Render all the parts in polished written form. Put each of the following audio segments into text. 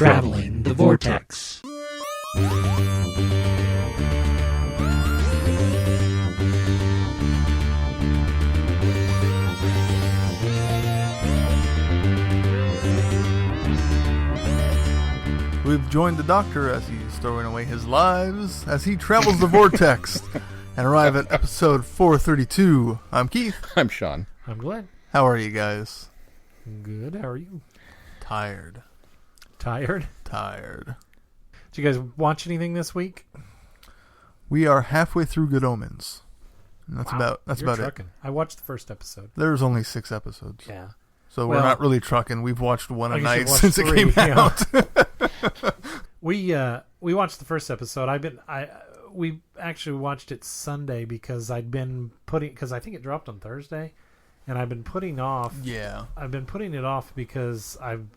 Traveling the Vortex. We've joined the Doctor as he's throwing away his lives as he travels the vortex and arrive at episode 432. I'm Keith. I'm Sean. I'm Glenn. How are you guys? Good. How are you? Tired. Tired? Tired. Did you guys watch anything this week? We are halfway through Good Omens. And that's Wow, about you're it. trucking. I watched the first episode. There's only 6 episodes. Yeah. So Well, we're not really trucking. We've watched one a I guess night you've watched since 3, it came yeah. out. We watched the first episode. We actually watched it Sunday because I think it dropped on Thursday, and I've been putting off. Yeah. I've been putting it off because I'm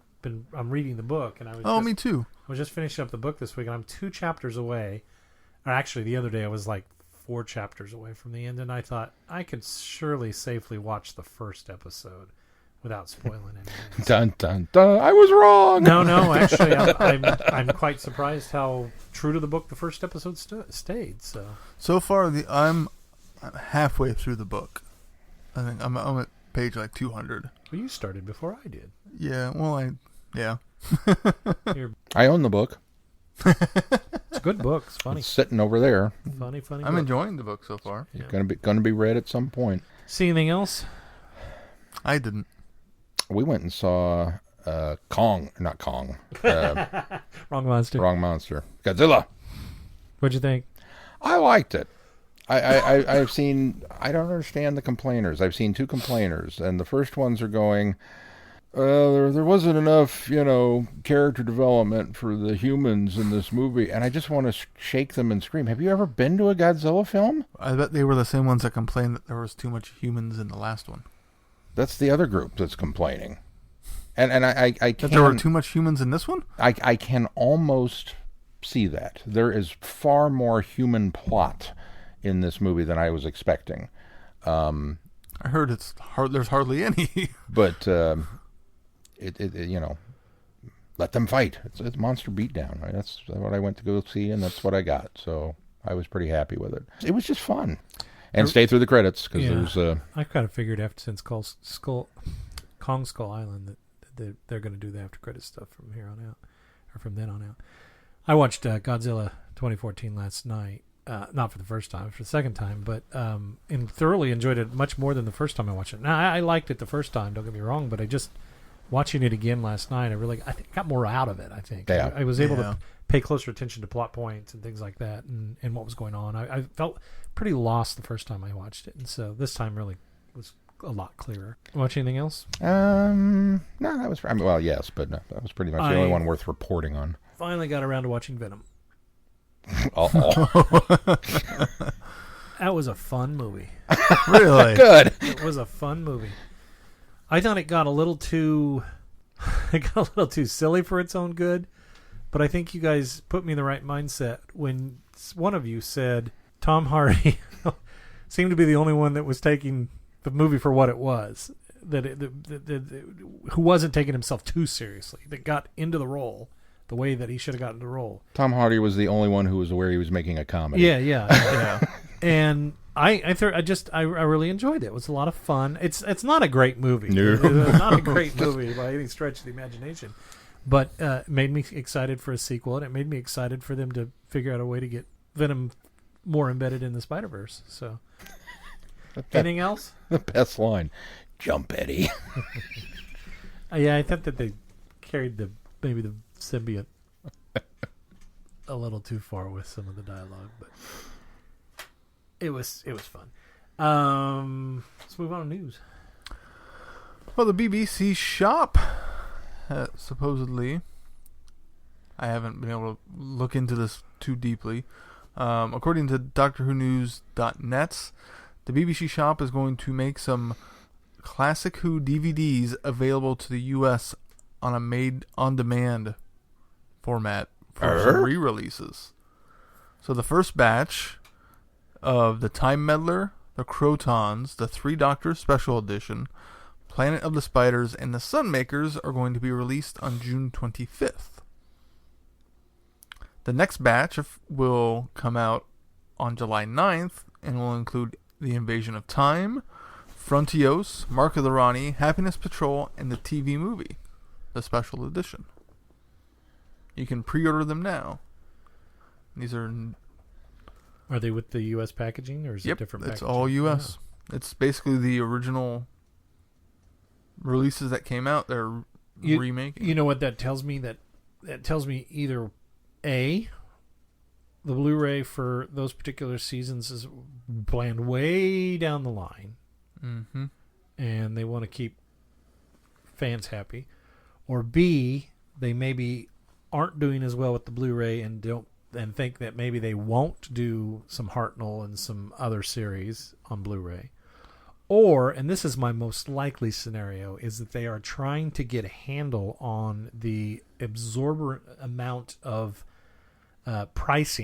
reading the book, and Me too. I was just finishing up the book this week, and I'm 2 chapters away. Or actually, the other day I was like 4 chapters away from the end, and I thought I could surely safely watch the first episode without spoiling anything. Dun dun dun! I was wrong. No. Actually, I'm quite surprised how true to the book the first episode stayed. So far, I'm halfway through the book. I think I'm at page like 200. Well, you started before I did. Yeah. Well, yeah. I own the book. It's a good book. It's funny. It's sitting over there. Funny. I'm enjoying the book so far. It's gonna be read at some point. See anything else? I didn't. We went and saw Wrong Monster. Godzilla. What'd you think? I liked it. I've seen. I don't understand the complainers. I've seen 2 complainers, and the first ones are going, there wasn't enough, character development for the humans in this movie, and I just want to shake them and scream. Have you ever been to a Godzilla film? I bet they were the same ones that complained that there was too much humans in the last one. That's the other group that's complaining, and I can't. That there were too much humans in this one? I can almost see that. There is far more human plot in this movie than I was expecting. I heard there's hardly any. But let them fight. It's monster beatdown. Right? That's what I went to go see, and that's what I got. So I was pretty happy with it. It was just fun. And stay through the credits because there's. I kind of figured since Kong Skull Island that they're going to do the after credit stuff from here on out, or from then on out. I watched Godzilla 2014 last night, not for the first time, for the second time, but and thoroughly enjoyed it much more than the first time I watched it. Now I liked it the first time, don't get me wrong, but I just watching it again last night, I think got more out of it. I think I was able to pay closer attention to plot points and things like that, and what was going on. I felt pretty lost the first time I watched it, and so this time really was a lot clearer. Watch anything else? No, that was. Yes, but no, that was pretty much the only one worth reporting on. Finally got around to watching Venom. That was a fun movie. Really? Good. It was a fun movie. I thought it got a little too silly for its own good, but I think you guys put me in the right mindset when one of you said Tom Hardy seemed to be the only one that was taking the movie for what it was, who wasn't taking himself too seriously, that got into the role the way that he should have gotten the role. Tom Hardy was the only one who was aware he was making a comedy. Yeah. And I really enjoyed it. It was a lot of fun. It's not a great movie. No. It's not a great movie by any stretch of the imagination. But it made me excited for a sequel, and it made me excited for them to figure out a way to get Venom more embedded in the Spider-Verse. So, anything else? The best line, "Jump, Eddie." Yeah, I thought that they carried the symbiote a little too far with some of the dialogue, but it was fun. Let's move on to news. Well, the BBC shop, supposedly, I haven't been able to look into this too deeply. According to DoctorWhoNews.net, the BBC shop is going to make some Classic Who DVDs available to the U.S. on a made-on-demand format for some re-releases. So the first batch of the Time Meddler, the Crotons, the Three Doctors Special Edition, Planet of the Spiders, and the Sunmakers are going to be released on June 25th. The next batch will come out on July 9th and will include The Invasion of Time, Frontios, Mark of the Rani, Happiness Patrol, and the TV movie, the special edition. You can pre-order them now. These are they with the U.S. packaging, or is it different it's packaging? all U.S. Oh. It's basically the original releases that came out. They're remaking. You know what that tells me? That tells me either A, the Blu-ray for those particular seasons is planned way down the line, and they want to keep fans happy, or B, they maybe aren't doing as well with the Blu-ray and think that maybe they won't do some Hartnell and some other series on Blu-ray. Or, and this is my most likely scenario, is that they are trying to get a handle on the exorbitant amount of price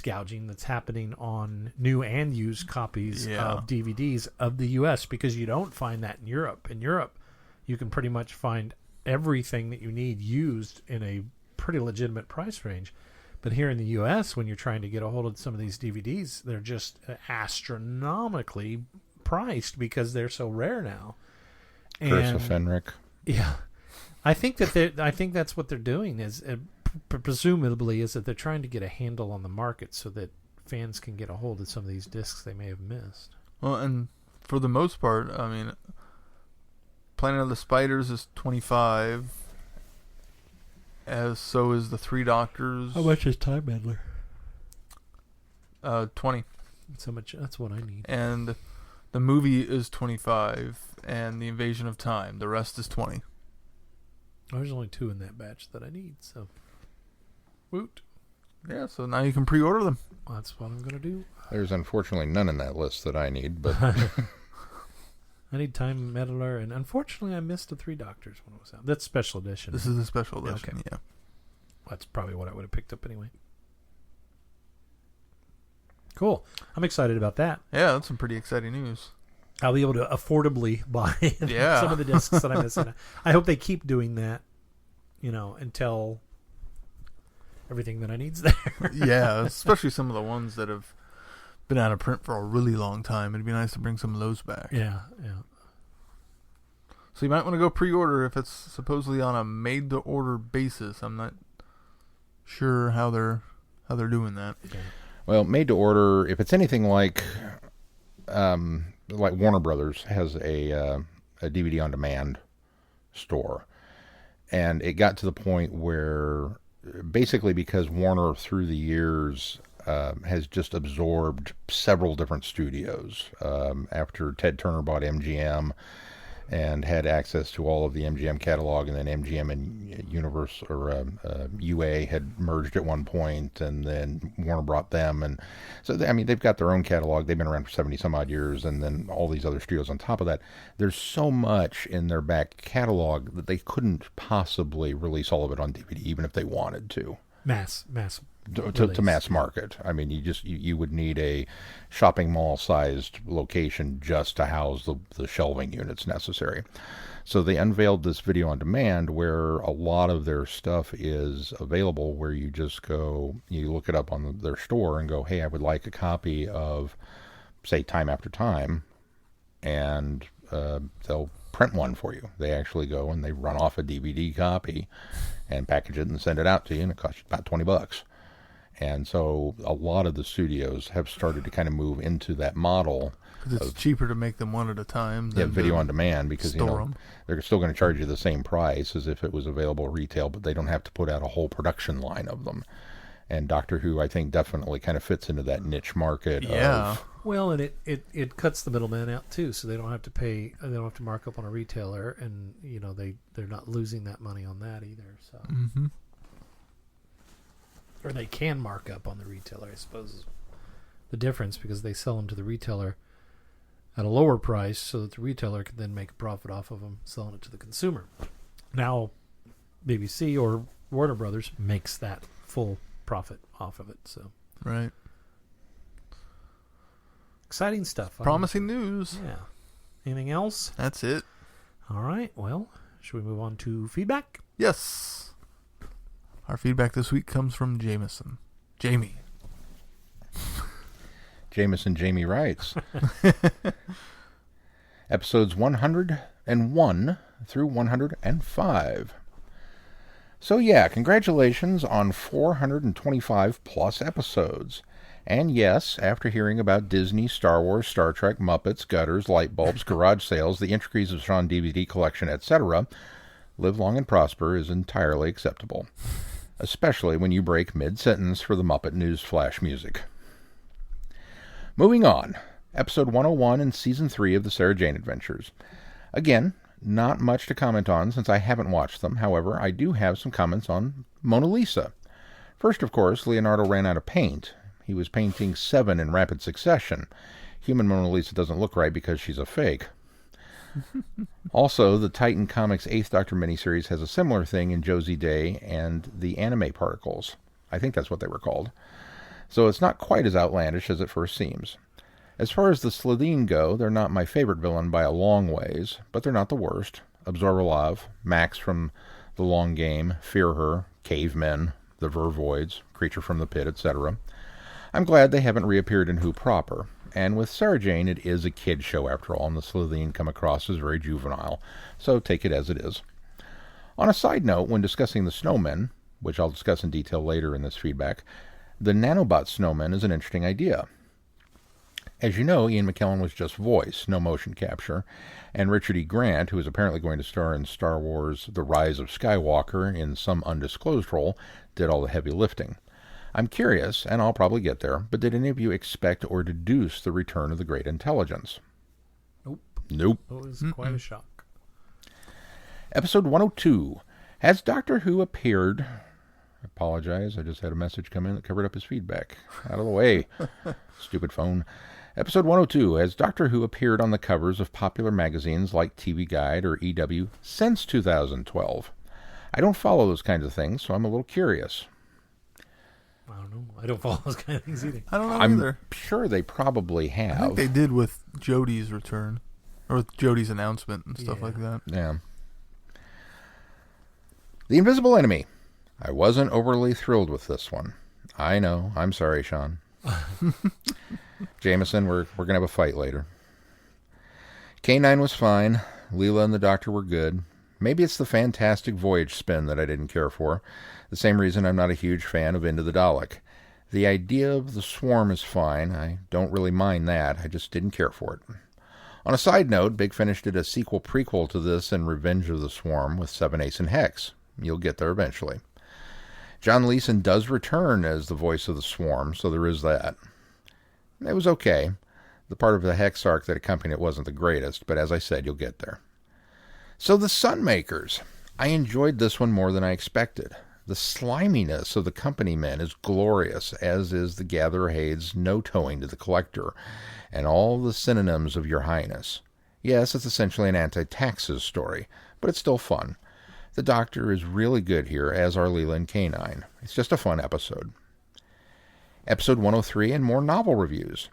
gouging that's happening on new and used copies of DVDs of the U.S., because you don't find that in Europe. In Europe, you can pretty much find everything that you need used in a pretty legitimate price range. But here in the U.S., when you're trying to get a hold of some of these DVDs, they're just astronomically priced because they're so rare now. Curse of Fenric. Yeah, I think that's what they're doing is presumably is that they're trying to get a handle on the market so that fans can get a hold of some of these discs they may have missed. Well, and for the most part, I mean, Planet of the Spiders is $25, as so is the Three Doctors. How much is Time Meddler? $20. So much. That's what I need. And the movie is $25, and The Invasion of Time. The rest is $20. There's only 2 in that batch that I need, so woot. Yeah, so now you can pre-order them. Well, that's what I'm going to do. There's unfortunately none in that list that I need, but I need Time Meddler, and unfortunately I missed the Three Doctors when it was out. That's special edition. This is a special edition, Okay. yeah. That's probably what I would have picked up anyway. Cool. I'm excited about that. Yeah, that's some pretty exciting news. I'll be able to affordably buy Yeah. some of the discs that I'm missing. I hope they keep doing that, until everything that I need's there. Yeah, especially some of the ones that have been out of print for a really long time. It'd be nice to bring some of those back. Yeah. So you might want to go pre-order if it's supposedly on a made-to-order basis. I'm not sure how they're doing that. Okay. well, made to order. If it's anything like Warner Brothers has a DVD on demand store, and it got to the point where basically because Warner through the years has just absorbed several different studios after Ted Turner bought MGM and had access to all of the MGM catalog, and then MGM and Universe or UA had merged at one point, and then Warner brought them, and so they've got their own catalog. They've been around for 70 some odd years, and then all these other studios on top of that. There's so much in their back catalog that they couldn't possibly release all of it on DVD, even if they wanted to. Mass To mass market. I mean, you would need a shopping mall sized location just to house the shelving units necessary. So they unveiled this video on demand where a lot of their stuff is available, where you just go, you look it up on their store and go, hey, I would like a copy of, say, Time After Time, and they'll print one for you. They actually go and they run off a DVD copy and package it and send it out to you, and it costs you about $20. And so a lot of the studios have started to kind of move into that model. Because it's cheaper to make them one at a time than video on demand, because them. They're still going to charge you the same price as if it was available retail, but they don't have to put out a whole production line of them. And Doctor Who, I think, definitely kind of fits into that niche market. Yeah. Well, and it cuts the middleman out too, so they don't have to pay. They don't have to mark up on a retailer, and they're not losing that money on that either. So. Mm-hmm. Or they can mark up on the retailer, I suppose, is the difference, because they sell them to the retailer at a lower price so that the retailer can then make a profit off of them selling it to the consumer. Now, BBC or Warner Brothers makes that full profit off of it. So, right. Exciting stuff. Promising news. Yeah. Anything else? That's it. All right. Well, should we move on to feedback? Yes. Our feedback this week comes from Jamie. Jameson Jamie writes, episodes 101 through 105. So yeah, congratulations on 425 plus episodes. And yes, after hearing about Disney, Star Wars, Star Trek, Muppets, gutters, light bulbs, garage sales, the intricacies of Sean DVD collection, etc., live long and prosper is entirely acceptable. Especially when you break mid-sentence for the Muppet News flash music. Moving on, episode 101 in season 3 of the Sarah Jane Adventures. Again, not much to comment on since I haven't watched them. However, I do have some comments on Mona Lisa. First, of course, Leonardo ran out of paint. He was painting 7 in rapid succession. Human Mona Lisa doesn't look right because she's a fake. Also, the Titan Comics 8th Doctor miniseries has a similar thing in Josie Day and the anime particles. I think that's what they were called. So it's not quite as outlandish as it first seems. As far as the Slitheen go, they're not my favorite villain by a long ways, but they're not the worst. Absorbalav, Max from The Long Game, Fear-Her, Cavemen, the Vervoids, Creature from the Pit, etc. I'm glad they haven't reappeared in Who proper. And with Sarah Jane, it is a kid show after all, and the Slitheen come across as very juvenile, so take it as it is. On a side note, when discussing the snowmen, which I'll discuss in detail later in this feedback, the nanobot snowmen is an interesting idea. As you know, Ian McKellen was just voice, no motion capture, and Richard E. Grant, who is apparently going to star in Star Wars The Rise of Skywalker in some undisclosed role, did all the heavy lifting. I'm curious, and I'll probably get there, but did any of you expect or deduce the return of the Great Intelligence? Nope. It was quite a shock. Episode 102. Has Doctor Who appeared... I apologize, I just had a message come in that covered up his feedback. Out of the way. Stupid phone. Episode 102. Has Doctor Who appeared on the covers of popular magazines like TV Guide or EW since 2012? I don't follow those kinds of things, so I'm a little curious. I don't know. I don't follow those kind of things either. I don't know I'm either. sure they probably have. I think they did with Jodie's return. Or with Jodie's announcement and stuff like that. Yeah. The Invisible Enemy. I wasn't overly thrilled with this one. I know. I'm sorry, Sean. Jameson, we're going to have a fight later. K9 was fine. Leela and the Doctor were good. Maybe it's the Fantastic Voyage spin that I didn't care for. The same reason I'm not a huge fan of Into the Dalek. The idea of the swarm is fine. I don't really mind that. I just didn't care for it. On a side note, Big Finish did a sequel prequel to this and Revenge of the Swarm with Seven Ace and Hex. You'll get there eventually. John Leeson does return as the voice of the Swarm, so there is that. It was okay. The part of the Hex arc that accompanied it wasn't the greatest, but as I said, you'll get there. So the Sunmakers. I enjoyed this one more than I expected. The sliminess of the company men is glorious, as is the Gatherer Hade's no-towing to the Collector, and all the synonyms of Your Highness. Yes, it's essentially an anti-taxes story, but it's still fun. The Doctor is really good here, as are Leela and K9. It's just a fun episode. Episode 103 and more novel reviews.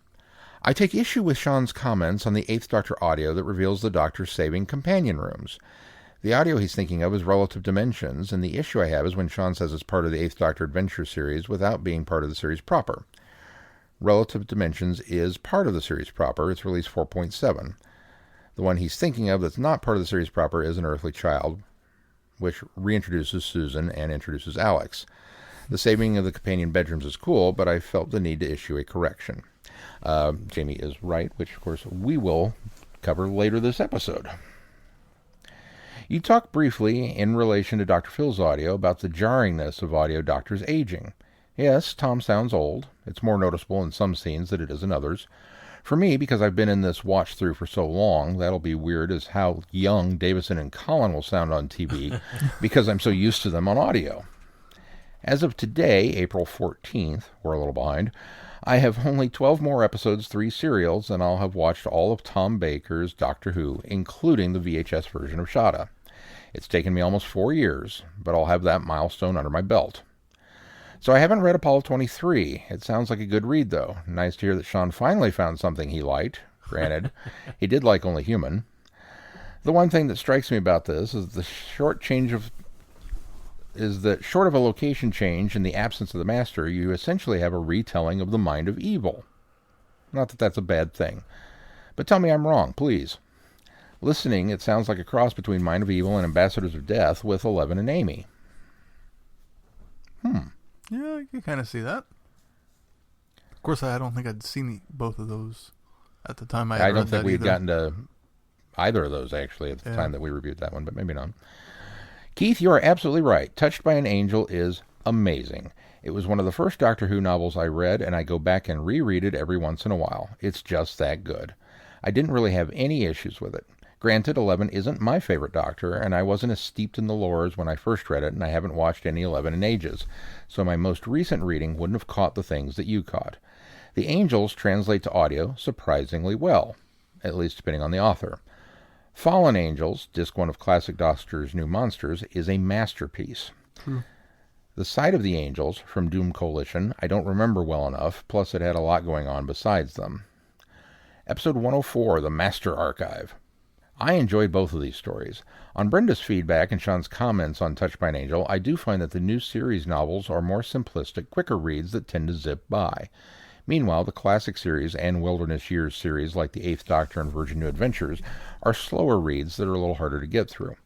I take issue with Sean's comments on the 8th Doctor audio that reveals the Doctor saving companion rooms. The audio he's thinking of is Relative Dimensions, and the issue I have is when Sean says it's part of the 8th Doctor Adventure series without being part of the series proper. Relative Dimensions is part of the series proper. It's release 4.7. The one he's thinking of that's not part of the series proper is An Earthly Child, which reintroduces Susan and introduces Alex. The saving of the companion bedrooms is cool, but I felt the need to issue a correction. Jamie is right, which of course we will cover later this episode. You talked briefly in relation to Dr. Phil's audio about the jarringness of audio doctors aging. Yes, Tom sounds old. It's more noticeable in some scenes than it is in others. For me, because I've been in this watch-through for so long, that'll be weird as how young Davison and Colin will sound on TV because I'm so used to them on audio. As of today, April 14th, we're a little behind, I have only 12 more episodes, 3 serials, and I'll have watched all of Tom Baker's Doctor Who, including the VHS version of Shada. It's taken me almost 4 years, but I'll have that milestone under my belt. So I haven't read Apollo 23. It sounds like a good read, though. Nice to hear that Sean finally found something he liked. Granted, he did like Only Human. The one thing that strikes me about this is the short change of... is that short of a location change in the absence of the Master, you essentially have a retelling of the Mind of Evil. Not that that's a bad thing. But tell me I'm wrong, please. Listening, it sounds like a cross between Mind of Evil and Ambassadors of Death with Eleven and Amy. Yeah, I can kind of see that. Of course, I don't think I'd seen both of those at the time I don't think we'd gotten to either of those, actually, at the time that we reviewed that one, but maybe not. Keith, you are absolutely right. Touched by an Angel is amazing. It was one of the first Doctor Who novels I read, and I go back and reread it every once in a while. It's just that good. I didn't really have any issues with it. Granted, 11 isn't my favorite Doctor, and I wasn't as steeped in the lores when I first read it, and I haven't watched any 11 in ages, so my most recent reading wouldn't have caught the things that you caught. The Angels translate to audio surprisingly well, at least depending on the author. Fallen Angels, Disc 1 of Classic Doctor's New Monsters, is a masterpiece. True. The Side of the Angels, from Doom Coalition, I don't remember well enough, plus it had a lot going on besides them. Episode 104, The Master Archive. I enjoyed both of these stories. On Brenda's feedback and Sean's comments on Touched by an Angel, I do find that the new series novels are more simplistic, quicker reads that tend to zip by. Meanwhile, the classic series and Wilderness Years series, like The Eighth Doctor and Virgin New Adventures, are slower reads that are a little harder to get through.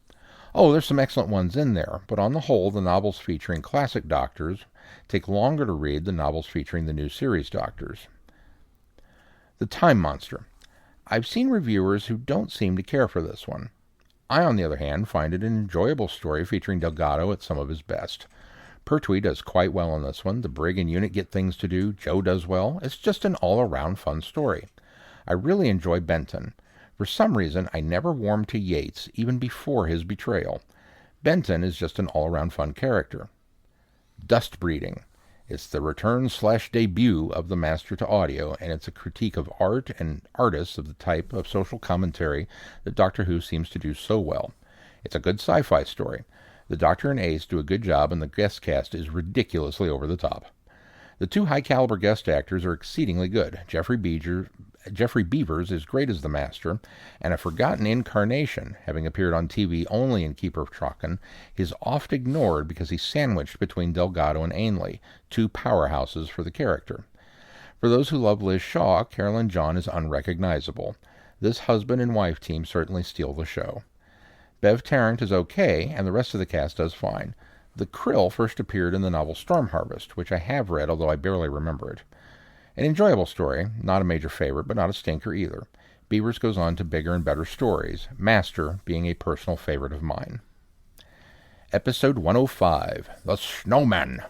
Oh, there's some excellent ones in there, but on the whole, the novels featuring classic Doctors take longer to read than novels featuring the new series Doctors. The Time Monster. I've seen reviewers who don't seem to care for this one. I, on the other hand, find it an enjoyable story featuring Delgado at some of his best. Pertwee does quite well in this one. The Brig and unit get things to do. Joe does well. It's just an all-around fun story. I really enjoy Benton. For some reason, I never warmed to Yates, even before his betrayal. Benton is just an all-around fun character. Dust Breeding. It's the return/debut of the Master to audio, and it's a critique of art and artists of the type of social commentary that Doctor Who seems to do so well. It's a good sci-fi story. The Doctor and Ace do a good job, and the guest cast is ridiculously over the top. The two high-caliber guest actors are exceedingly good. Jeffrey Beavers is great as the Master, and a forgotten incarnation, having appeared on TV only in Keeper of Traken, is oft ignored because he's sandwiched between Delgado and Ainley, two powerhouses for the character. For those who love Liz Shaw, Carolyn John is unrecognizable. This husband and wife team certainly steal the show. Bev Tarrant is okay, and the rest of the cast does fine. The Krill first appeared in the novel Storm Harvest, which I have read, although I barely remember it. An enjoyable story, not a major favorite, but not a stinker either. Beavers goes on to bigger and better stories, Master being a personal favorite of mine. Episode 105, The Snowman.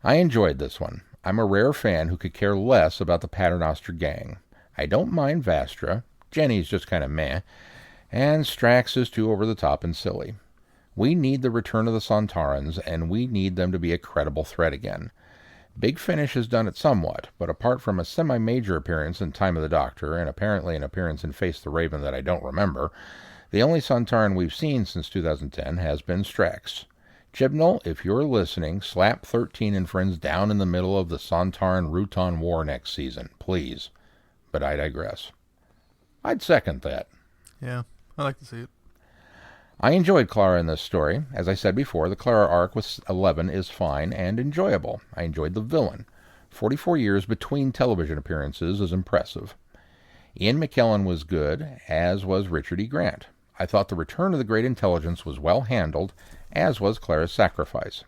I enjoyed this one. I'm a rare fan who could care less about the Paternoster gang. I don't mind Vastra, Jenny's just kind of meh, and Strax is too over the top and silly. We need the return of the Sontarans, and we need them to be a credible threat again. Big Finish has done it somewhat, but apart from a semi-major appearance in Time of the Doctor, and apparently an appearance in Face the Raven that I don't remember, the only Sontaran we've seen since 2010 has been Strax. Chibnall, if you're listening, slap 13 and friends down in the middle of the Sontaran-Rutan War next season, please. But I digress. I'd second that. Yeah, I like to see it. I enjoyed Clara in this story. As I said before, the Clara arc with 11 is fine and enjoyable. I enjoyed the villain. 44 years between television appearances is impressive. Ian McKellen was good, as was Richard E. Grant. I thought the return of the Great Intelligence was well handled, as was Clara's sacrifice.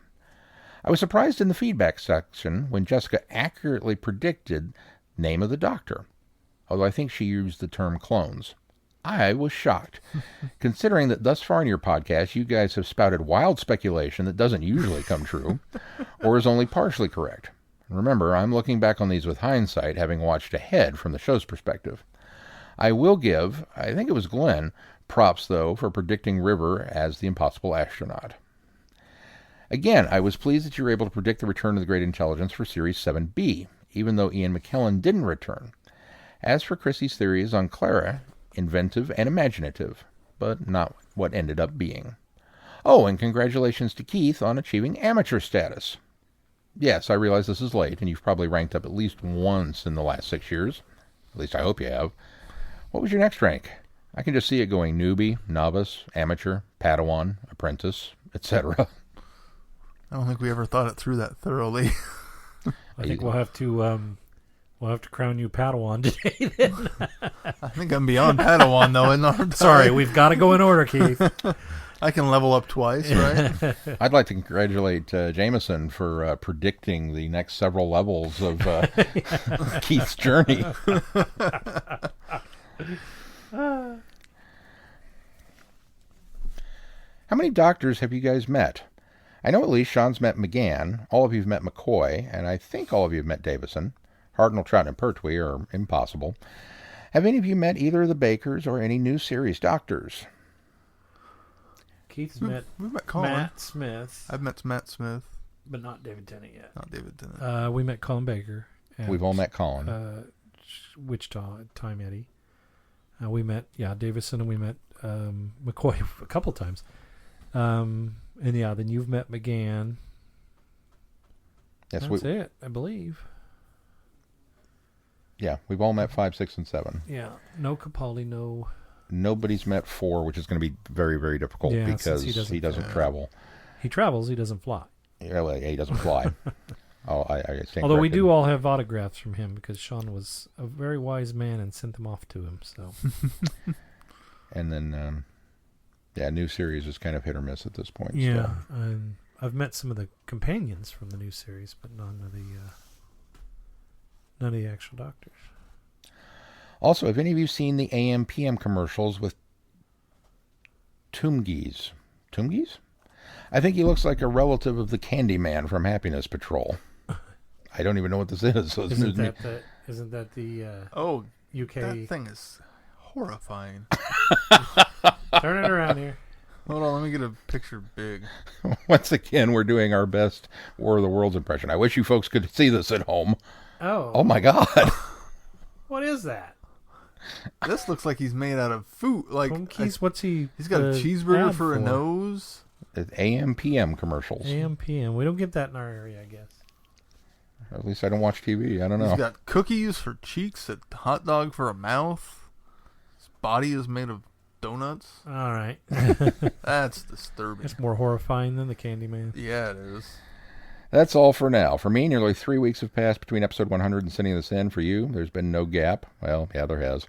I was surprised in the feedback section when Jessica accurately predicted name of the Doctor, although I think she used the term clones. I was shocked, considering that thus far in your podcast you guys have spouted wild speculation that doesn't usually come true, or is only partially correct. Remember, I'm looking back on these with hindsight, having watched ahead from the show's perspective. I will give, I think it was Glenn, props, though, for predicting River as the impossible astronaut. Again, I was pleased that you were able to predict the return of the Great Intelligence for Series 7B, even though Ian McKellen didn't return. As for Chrissy's theories on Clara, inventive and imaginative, but not what ended up being. Oh, and congratulations to Keith on achieving amateur status. Yes, I realize this is late, and you've probably ranked up at least once in the last 6 years. At least I hope you have. What was your next rank? I can just see it going newbie, novice, amateur, Padawan, apprentice, etc. I don't think we ever thought it through that thoroughly. I think we'll have to crown you Padawan today. Then. I think I'm beyond Padawan though. In our time. Sorry, we've got to go in order, Keith. I can level up twice, right? I'd like to congratulate Jameson for predicting the next several levels of Keith's journey. How many doctors have you guys met? I know at least Sean's met McGann, all of you have met McCoy, and I think all of you have met Davison. Hartnell, Trout, and Pertwee are impossible. Have any of you met either of the Bakers or any new series doctors? Keith's We've met Colin. Matt Smith. I've met Matt Smith. But not David Tennant yet. Not David Tennant. We met Colin Baker. We've all met Colin. Wichita, Time Eddie. We met, Davison, and we met McCoy a couple times. And then you've met McGann. Yes, That's it, I believe. Yeah, we've all met 5, 6, and 7. Yeah, no Capaldi, no. Nobody's met 4, which is going to be very, very difficult because he doesn't travel. He travels, he doesn't fly. Yeah, he doesn't fly. I stand Although we corrected. do all have autographs from him because Sean was a very wise man and sent them off to him. So. And then, new series is kind of hit or miss at this point. Yeah, So. I've met some of the companions from the new series, but none of the actual doctors. Also, have any of you seen the AM/PM commercials with Toomgis? Toomgis? I think he looks like a relative of the Candyman from Happiness Patrol. I don't even know what this is. So Isn't that the UK? That thing is horrifying. Turn it around here. Hold on, let me get a picture big. Once again, we're doing our best War of the Worlds impression. I wish you folks could see this at home. Oh my God. What is that? This looks like he's made out of food. Like what's he? He's got a cheeseburger for a nose. It's AM/PM commercials. AM/PM. We don't get that in our area, I guess. At least I don't watch TV. I don't know. He's got cookies for cheeks, a hot dog for a mouth. His body is made of donuts. All right. That's disturbing. It's more horrifying than the Candyman. Yeah, it is. That's all for now. For me, nearly 3 weeks have passed between episode 100 and sending this in. For you, there's been no gap. Well, yeah, there has.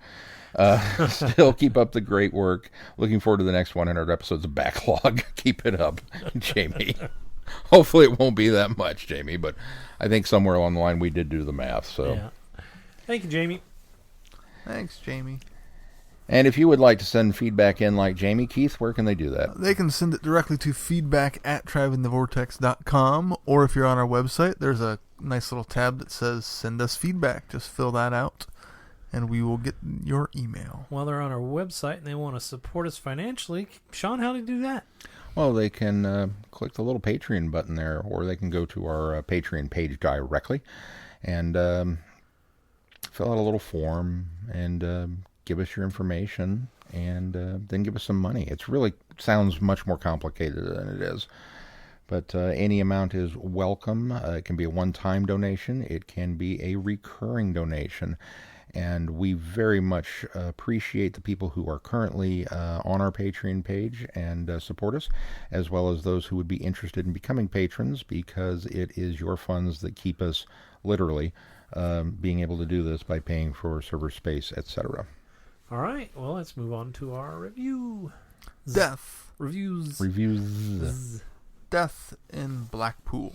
Still keep up the great work. Looking forward to the next 100 episodes of backlog. Keep it up, Jamie. Hopefully it won't be that much, Jamie, but I think somewhere along the line we did do the math. So, yeah. Thank you, Jamie. Thanks, Jamie. And if you would like to send feedback in like Jamie, Keith, where can they do that? They can send it directly to feedback@travelingthevortex.com, or if you're on our website, there's a nice little tab that says send us feedback. Just fill that out, and we will get your email. While they're on our website and they want to support us financially, Sean, how do you do that? Well, they can click the little Patreon button there, or they can go to our Patreon page directly and fill out a little form and give us your information and then give us some money. It really sounds much more complicated than it is. But any amount is welcome. It can be a one-time donation. It can be a recurring donation. And we very much appreciate the people who are currently on our Patreon page and support us, as well as those who would be interested in becoming patrons, because it is your funds that keep us literally being able to do this by paying for server space, etc. All right. Well, let's move on to our review. Death. Reviews. Death in Blackpool.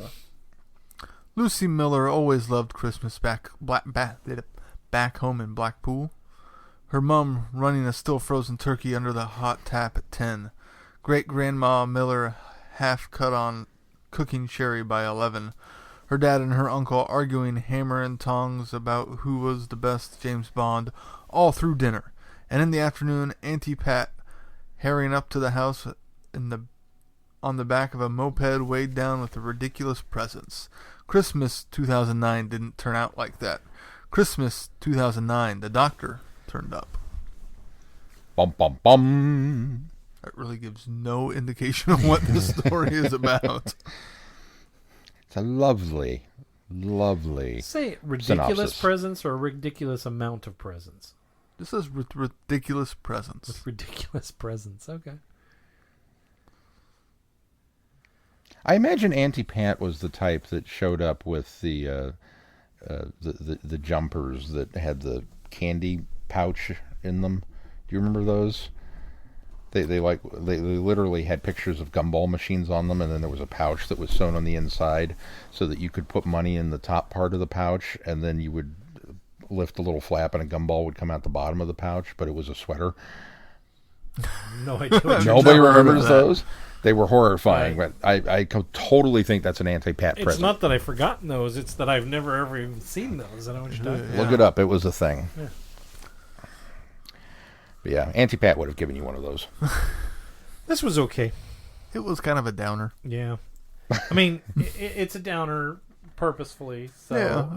Lucy Miller always loved Christmas back home in Blackpool. Her mum running a still frozen turkey under the hot tap at 10. Great-grandma Miller half cut on cooking sherry by 11. Her dad and her uncle arguing hammer and tongs about who was the best James Bond all through dinner. And in the afternoon, Auntie Pat harrying up to the house on the back of a moped weighed down with the ridiculous presents. Christmas 2009 didn't turn out like that. Christmas 2009, the doctor turned up. Bum, bum, bum. That really gives no indication of what this story is about. It's a lovely, lovely Say ridiculous synopsis. presents or a ridiculous amount of presents? This is ridiculous presents. With ridiculous presents, okay. I imagine Auntie Pat was the type that showed up with the jumpers that had the candy pouch in them. Do you remember those? They literally had pictures of gumball machines on them, and then there was a pouch that was sewn on the inside so that you could put money in the top part of the pouch, and then you would lift a little flap and a gumball would come out the bottom of the pouch, but it was a sweater. No idea. Nobody remembers those? They were horrifying, but I totally think that's an Auntie Pat present. It's not that I've forgotten those, it's that I've never ever even seen those. I don't know what you're talking about. Look it up. It was a thing. Yeah. But yeah, Auntie Pat would have given you one of those. This was okay. It was kind of a downer. Yeah. I mean, it's a downer purposefully, so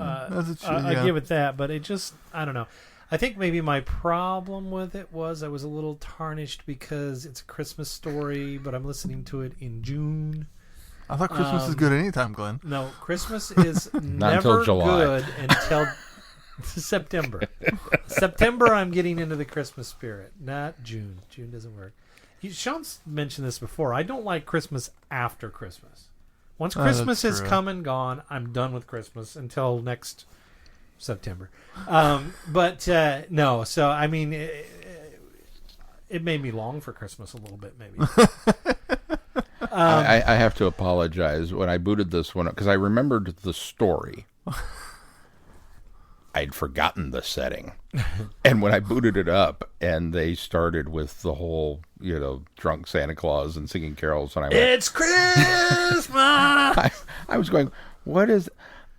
I give it that, but it just, I don't know. I think maybe my problem with it was I was a little tarnished because it's a Christmas story, but I'm listening to it in June. I thought Christmas is good anytime, Glenn. No, Christmas is never good until September. September, I'm getting into the Christmas spirit, not June. June doesn't work. Sean's mentioned this before. I don't like Christmas after Christmas. Once Christmas is come and gone, I'm done with Christmas until next September. No, so I mean, it made me long for Christmas a little bit, maybe. I have to apologize. When I booted this one up, because I remembered the story. I'd forgotten the setting. And when I booted it up and they started with the whole, drunk Santa Claus and singing carols, and I went, "It's Christmas!" I was going, what is...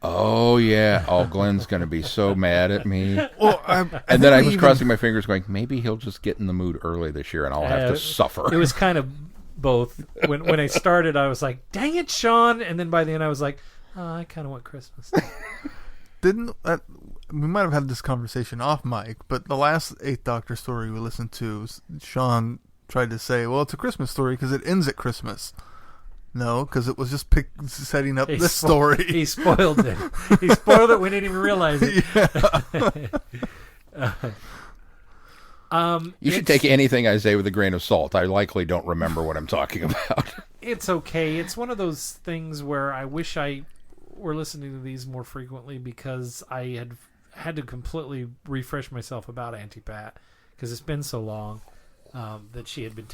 Oh, yeah. Oh, Glenn's going to be so mad at me. Well, and then I was crossing my fingers going, maybe he'll just get in the mood early this year and I'll have to suffer. It was kind of both. When I started, I was like, dang it, Sean. And then by the end, I was like, oh, I kind of want Christmas. We might have had this conversation off mic, but the last Eighth Doctor story we listened to, Sean tried to say, well, it's a Christmas story because it ends at Christmas. No, because it was just setting up this story. He spoiled it. He spoiled it. We didn't even realize it. Yeah. You should take anything I say with a grain of salt. I likely don't remember what I'm talking about. It's okay. It's one of those things where I wish I were listening to these more frequently because I had to completely refresh myself about Auntie Pat because it's been so long that she had been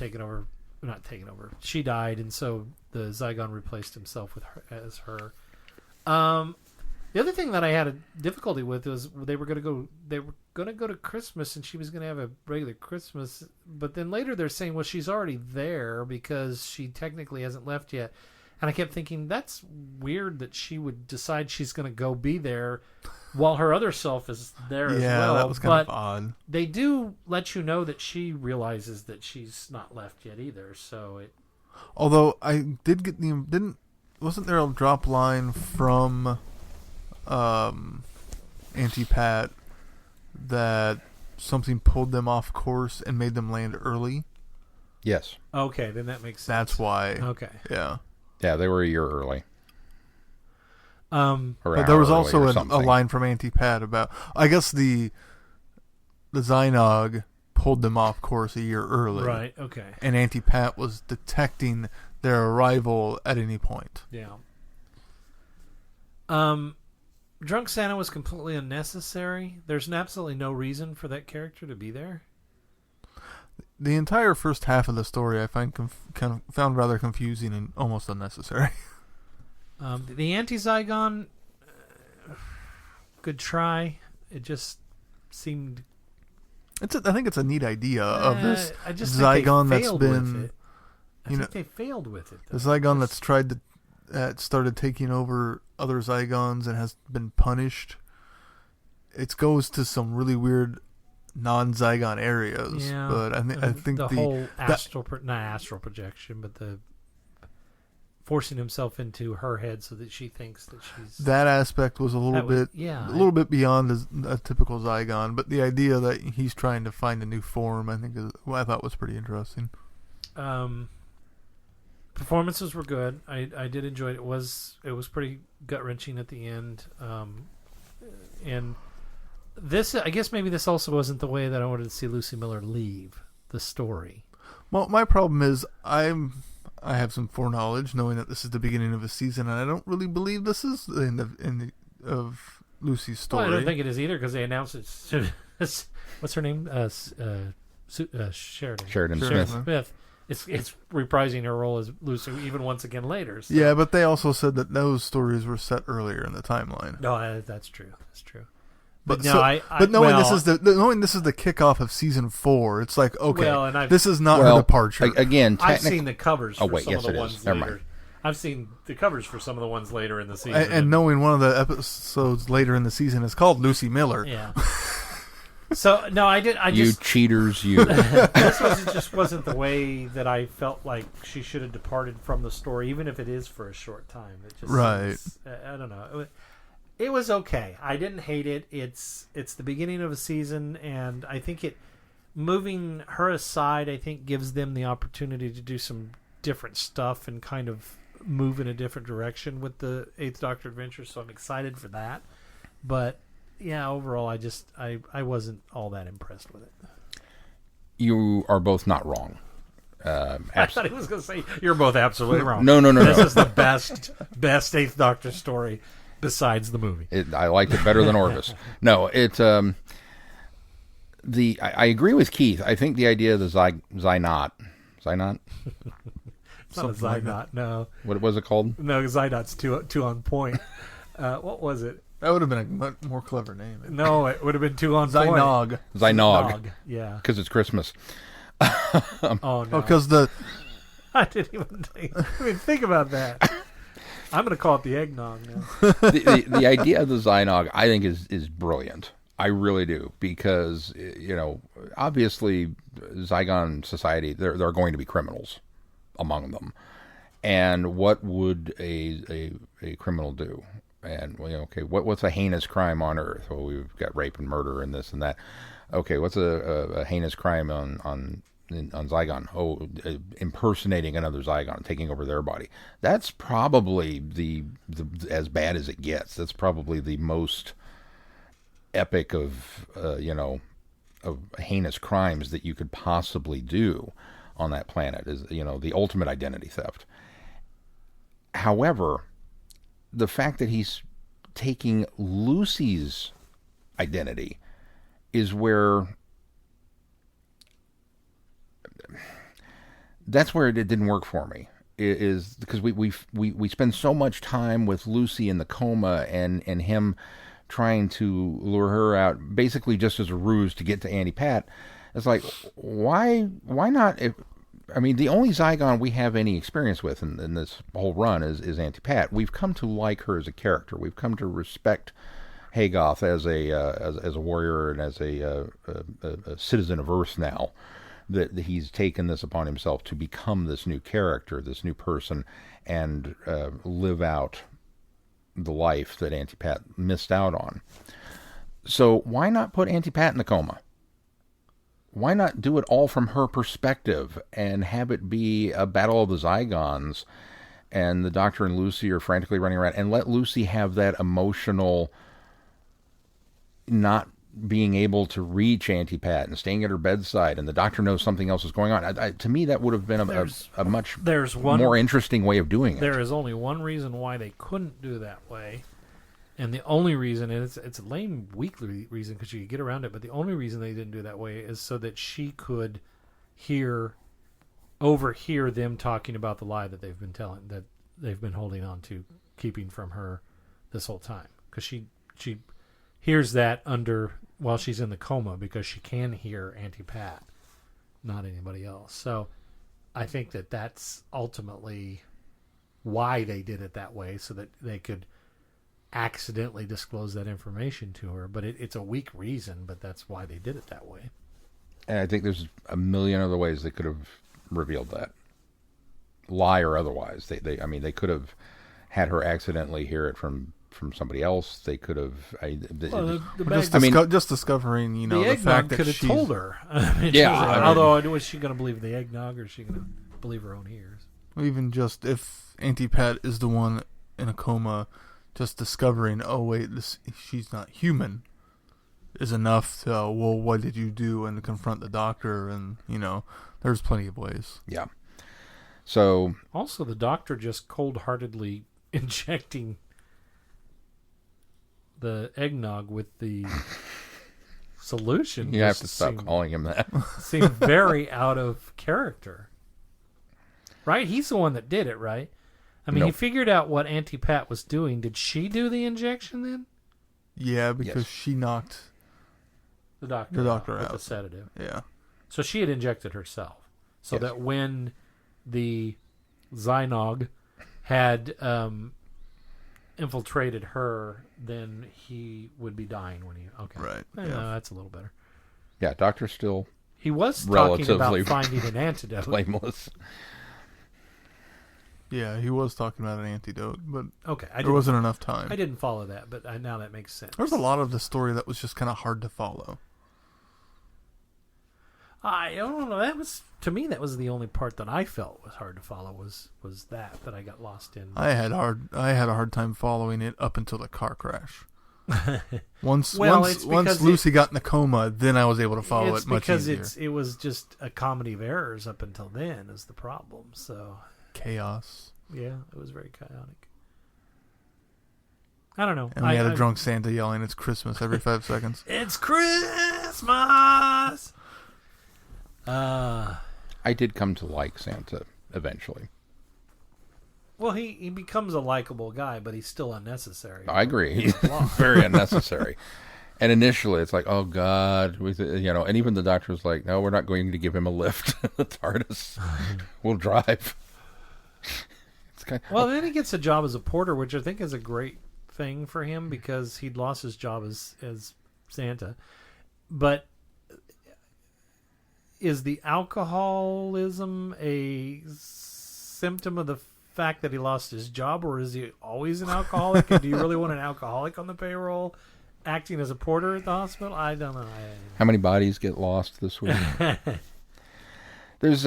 not taken over. She died, and so the Zygon replaced himself with her as her. The other thing that I had a difficulty with was they were going to go to Christmas, and she was going to have a regular Christmas. But then later they're saying, well, she's already there because she technically hasn't left yet. And I kept thinking that's weird that she would decide she's going to go be there while her other self is there as well. Yeah, that was kind of odd. They do let you know that she realizes that she's not left yet either. So it. Although I did get wasn't there a drop line from Auntie Pat that something pulled them off course and made them land early? Yes. Okay, then that makes sense. That's why. Okay. Yeah. Yeah, they were a year early. But there was also a line from Auntie Pat about, I guess the Zynog pulled them off course a year early. Right, okay. And Auntie Pat was detecting their arrival at any point. Yeah. Drunk Santa was completely unnecessary. There's absolutely no reason for that character to be there. The entire first half of the story I find found rather confusing and almost unnecessary. The anti-Zygon, good try. It just seemed... I think it's a neat idea of this I just Zygon think they that's failed been... with it. I think they failed with it. The Zygon that's tried to... started taking over other Zygons and has been punished. It goes to some really weird non-Zygon areas. Yeah, but I think the whole not astral projection, but the forcing himself into her head so that she thinks that she's... That aspect was a little bit beyond a typical Zygon, but the idea that he's trying to find a new form, I thought was pretty interesting. Performances were good. I did enjoy it. It was pretty gut-wrenching at the end. And this, I guess maybe this also wasn't the way that I wanted to see Lucy Miller leave the story. Well, my problem is I I have some foreknowledge, knowing that this is the beginning of a season, and I don't really believe this is the end of Lucy's story. Well, I don't think it is either, because they announced it. What's her name? Sheridan Smith. It's reprising her role as Lucy even once again later. So. Yeah, but they also said that those stories were set earlier in the timeline. No, that's true. That's true. But no, knowing this is the kickoff of season 4, it's like, okay, this is not her departure. Again, I've seen the covers for some of the ones is. Never later. mind. I've seen the covers for some of the ones later in the season. And knowing one of the episodes later in the season is called Lucy Miller. Yeah. So no, you cheaters, you. This just wasn't the way that I felt like she should have departed from the story, even if it is for a short time. It just seems, I don't know. It was okay. I didn't hate it. It's the beginning of a season, and I think moving her aside, I think, gives them the opportunity to do some different stuff and kind of move in a different direction with the Eighth Doctor adventure. So I'm excited for that. But yeah, overall, I wasn't all that impressed with it. You are both not wrong. I thought he was going to say you're both absolutely wrong. No. This is the best Eighth Doctor story besides the movie. I liked it better than Orvis. No, it's I agree with Keith. I think the idea of the Zynot. It's not a Zynot, no. What was it called? No, Zynot's too on point. What was it? That would have been a much more clever name. No, it would have been too on point. Zynog. Yeah. Because it's Christmas. Oh, no. Because I didn't even think about that. I'm going to call it the eggnog now. the idea of the Zynog, I think, is brilliant. I really do. Because, obviously, Zygon society, there are going to be criminals among them. And what would a criminal do? And, what's a heinous crime on Earth? Well, we've got rape and murder and this and that. Okay, what's a heinous crime on Zygon? Oh, impersonating another Zygon, taking over their body. That's probably the as bad as it gets. That's probably the most epic of heinous crimes that you could possibly do on that planet. Is the ultimate identity theft. However, the fact that he's taking Lucy's identity is that's where it didn't work for me. Is because we spend so much time with Lucy in the coma and him trying to lure her out, basically just as a ruse to get to Auntie Pat. It's like, why not? The only Zygon we have any experience with in this whole run is Auntie Pat. We've come to like her as a character. We've come to respect Hagoth as a warrior and as a citizen of Earth now. That he's taken this upon himself to become this new character, this new person, and live out the life that Auntie Pat missed out on. So why not put Auntie Pat in the coma? Why not do it all from her perspective and have it be a battle of the Zygons and the Doctor and Lucy are frantically running around, and let Lucy have that emotional not being able to reach Auntie Pat and staying at her bedside, and the Doctor knows something else is going on. To me, that would have been a much more interesting way of doing it. There is only one reason why they couldn't do that way. And the only reason, and it's a lame, weakly reason because you could get around it, but the only reason they didn't do that way is so that she could overhear them talking about the lie that they've been telling, that they've been holding on to, keeping from her this whole time. Because she hears that while she's in the coma, because she can hear Auntie Pat, not anybody else. So I think that's ultimately why they did it that way, so that they could accidentally disclose that information to her. But it's a weak reason, but that's why they did it that way. And I think there's a million other ways they could have revealed that, lie or otherwise. They could have had her accidentally hear it from somebody else. They could have just discovering the fact that could have told her. Although was she going to believe the eggnog, or is she going to believe her own ears? Even just if Auntie Pat is the one in a coma, just discovering, oh wait, she's not human, is enough to, what did you do, and to confront the Doctor, and there's plenty of ways. Yeah. So Also, the doctor just cold-heartedly injecting the eggnog with the solution. you have to just stop calling him that. seemed very out of character. Right? He's the one that did it, right? I mean, he Nope. figured out what Auntie Pat was doing. Did she do the injection then? Yeah, because Yes. she knocked The doctor. the doctor with out. the sedative. Yeah. So she had injected herself, so Yes. that when the Zynog had infiltrated her, then he would be dying when he. Okay, Right. No, Yeah. that's a little better. Yeah, Doctor's still He was talking about Relatively finding an antidote. blameless. Yeah, he was talking about an antidote, but Okay, there wasn't enough time. I didn't follow that, but now that makes sense. There's a lot of the story that was just kind of hard to follow. I don't know. That was to me. That was the only part that I felt was hard to follow. Was that I got lost in? I had a hard time following it up until the car crash. Once Well, it's once because Lucy got in the coma, then I was able to follow it's it much because easier. it was just a comedy of errors up until then is the problem. So Chaos. yeah, it was very chaotic. I don't know. And we had a drunk Santa yelling, "It's Christmas!" every 5 seconds. It's Christmas. I did come to like Santa eventually. Well, he becomes a likable guy, but he's still unnecessary. I agree. He's very unnecessary. And initially, it's like, oh God, and even the doctor was like, no, we're not going to give him a lift. The TARDIS will drive. It's kind of, Well, then he gets a job as a porter, which I think is a great thing for him because he'd lost his job as Santa. But is the alcoholism a symptom of the fact that he lost his job, or is he always an alcoholic? And do you really want an alcoholic on the payroll acting as a porter at the hospital? I don't know. how many bodies get lost this week? There's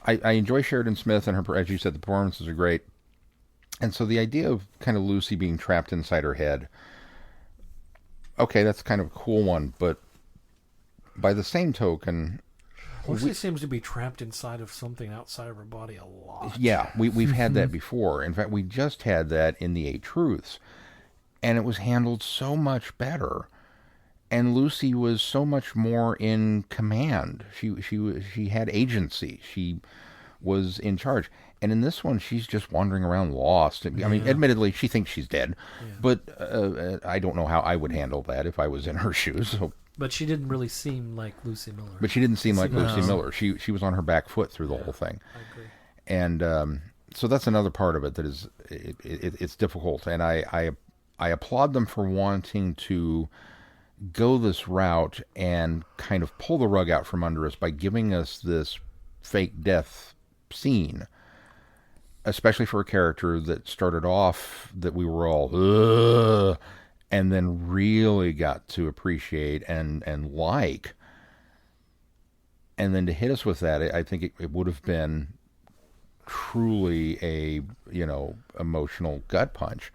I enjoy Sheridan Smith and her, as you said, the performances are great. And so the idea of kind of Lucy being trapped inside her head, okay, that's kind of a cool one, but by the same token, Lucy seems to be trapped inside of something outside of her body a lot. yeah, we've had that before. In fact, we just had that in the Eight Truths, and it was handled so much better. And Lucy was so much more in command. She had agency. She was in charge. And in this one, she's just wandering around lost. I mean, admittedly, she thinks she's dead, but I don't know how I would handle that if I was in her shoes. So. But she didn't really seem like Lucy Miller. But she didn't seem like No. Lucy Miller. She was on her back foot through the whole thing. I agree. And so that's another part of it that is it's difficult. And I applaud them for wanting to go this route and kind of pull the rug out from under us by giving us this fake death scene, especially for a character that started off that we were all ugh, and then really got to appreciate and like, and then to hit us with that, I think it would have been truly a emotional gut punch,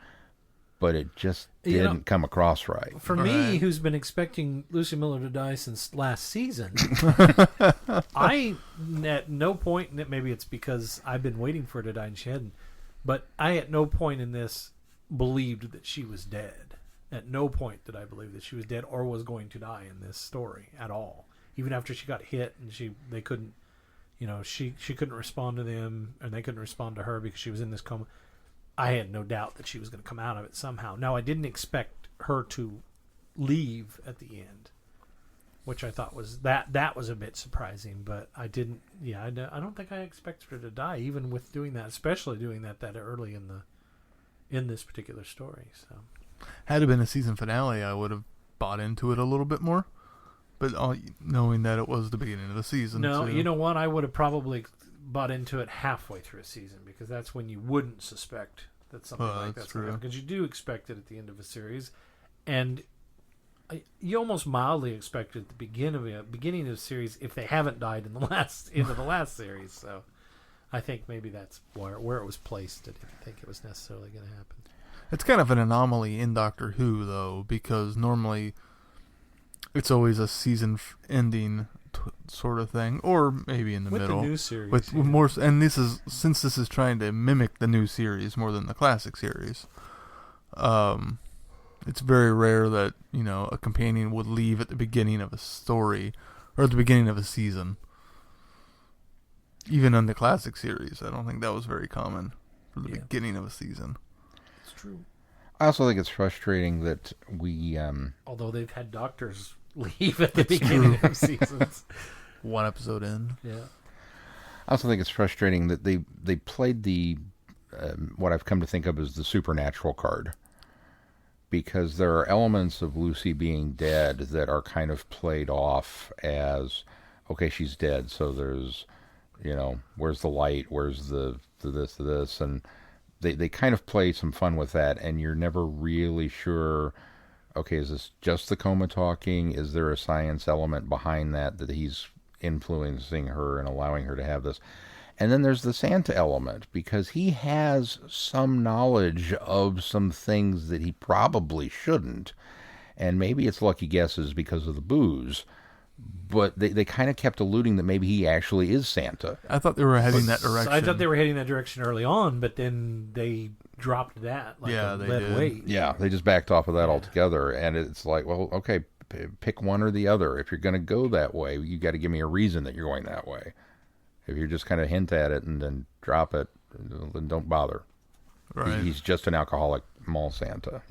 but it just didn't come across right. For me, who's been expecting Lucy Miller to die since last season, I at no point, maybe it's because I've been waiting for her to die and she hadn't, but I at no point in this believed that she was dead. At no point did I believe that she was dead or was going to die in this story at all. Even after she got hit and they couldn't, she couldn't respond to them and they couldn't respond to her because she was in this coma. I had no doubt that she was going to come out of it somehow. Now, I didn't expect her to leave at the end, which I thought was that was a bit surprising. But I didn't. Yeah, I don't think I expected her to die, even with doing that, especially doing that early in this particular story. So, Had it been a season finale, I would have bought into it a little bit more. But knowing that it was the beginning of the season. no, too. you know what? I would have probably bought into it halfway through a season because that's when you wouldn't suspect that something like that's going to happen, because you do expect it at the end of a series, and you almost mildly expect it at the beginning of a series if they haven't died in the end of the last series. So I think maybe that's where it was placed. I didn't think it was necessarily going to happen. It's kind of an anomaly in Doctor Who, though, because normally it's always a season ending sort of thing, or maybe in the with middle. the new series. With more, and this is trying to mimic the new series more than the classic series. It's very rare that a companion would leave at the beginning of a story or at the beginning of a season. Even on the classic series, I don't think that was very common for the beginning of a season. It's true. I also think it's frustrating that we... Although they've had doctors leave at the beginning of seasons. One episode in. Yeah. I also think it's frustrating that they played the... what I've come to think of as the supernatural card. Because there are elements of Lucy being dead that are kind of played off as, okay, she's dead, so there's, where's the light, where's the this, and they kind of play some fun with that, and you're never really sure, okay, is this just the coma talking? Is there a science element behind that he's influencing her and allowing her to have this? And then there's the Santa element, because he has some knowledge of some things that he probably shouldn't. And maybe it's lucky guesses because of the booze. But they kind of kept alluding that maybe he actually is Santa. I thought they were heading that direction. I thought they were heading that direction early on, but then they dropped that like a they lead did. weight. Yeah, they just backed off of that altogether. And it's like, well, okay, pick one or the other. If you're going to go that way, you got to give me a reason that you're going that way. If you just kind of hint at it and then drop it, then don't bother. Right. He's just an alcoholic mall Santa,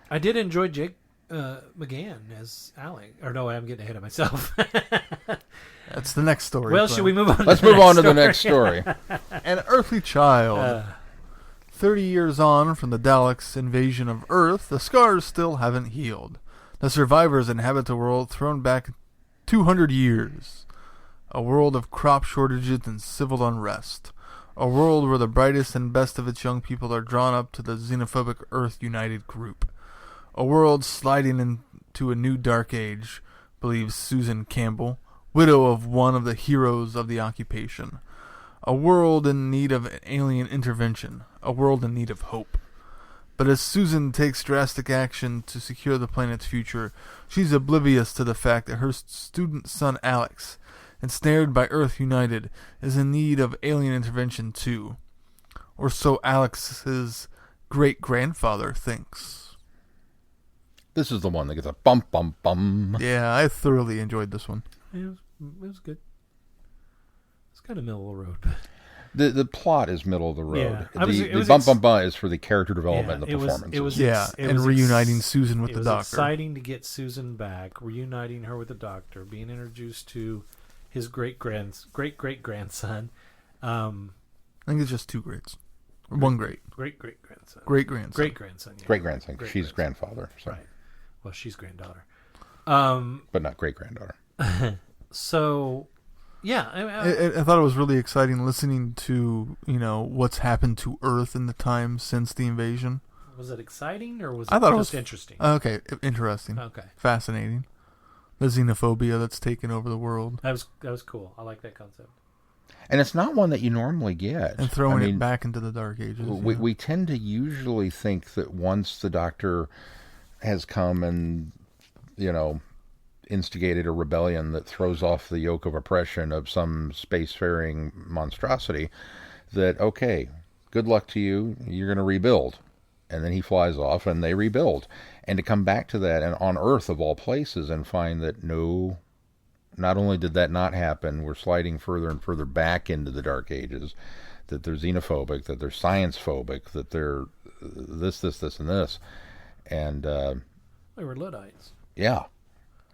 I did enjoy Jake McGann as Alec. Or no, I'm getting ahead of myself. That's the next story. Well, should we move on? Let's move on to the next story. An earthly child. 30 years on from the Daleks' invasion of Earth, the scars still haven't healed. The survivors inhabit the world thrown back 200 years. A world of crop shortages and civil unrest. A world where the brightest and best of its young people are drawn up to the xenophobic Earth United group. A world sliding into a new dark age, believes Susan Campbell, widow of one of the heroes of the occupation. A world in need of alien intervention. A world in need of hope. But as Susan takes drastic action to secure the planet's future, she's oblivious to the fact that her student son Alex, ensnared by Earth United, is in need of alien intervention too. Or so Alex's great-grandfather thinks. This is the one that gets a bump, bump, bum. Yeah, I thoroughly enjoyed this one. Yeah, it was good. It's kind of middle of the road. The plot is middle of the road. Yeah. The bump, bump, bum is for the character development and the performances. And reuniting Susan with the doctor. It was exciting to get Susan back, reuniting her with the doctor, being introduced to his great-great-grandson. I think it's just two greats. One great. Great-great-grandson. Great-grandson. Great-grandson. Yeah. Great-grandson. She's grandfather. So. Right. Well, she's granddaughter. But not great-granddaughter. So, yeah. I thought it was really exciting listening to, what's happened to Earth in the time since the invasion. Was it exciting or was I thought it it just was interesting? Okay, interesting. Okay. Fascinating. The xenophobia that's taken over the world. That was cool. I like that concept. And it's not one that you normally get. And throwing it back into the Dark Ages. We tend to usually think that once the Doctor has come and, instigated a rebellion that throws off the yoke of oppression of some spacefaring monstrosity, that, okay, good luck to you, you're going to rebuild. And then he flies off and they rebuild. And to come back to that, and on Earth of all places, and find that no, not only did that not happen, we're sliding further and further back into the Dark Ages, that they're xenophobic, that they're science-phobic, that they're this, and this. And they were Luddites. Yeah.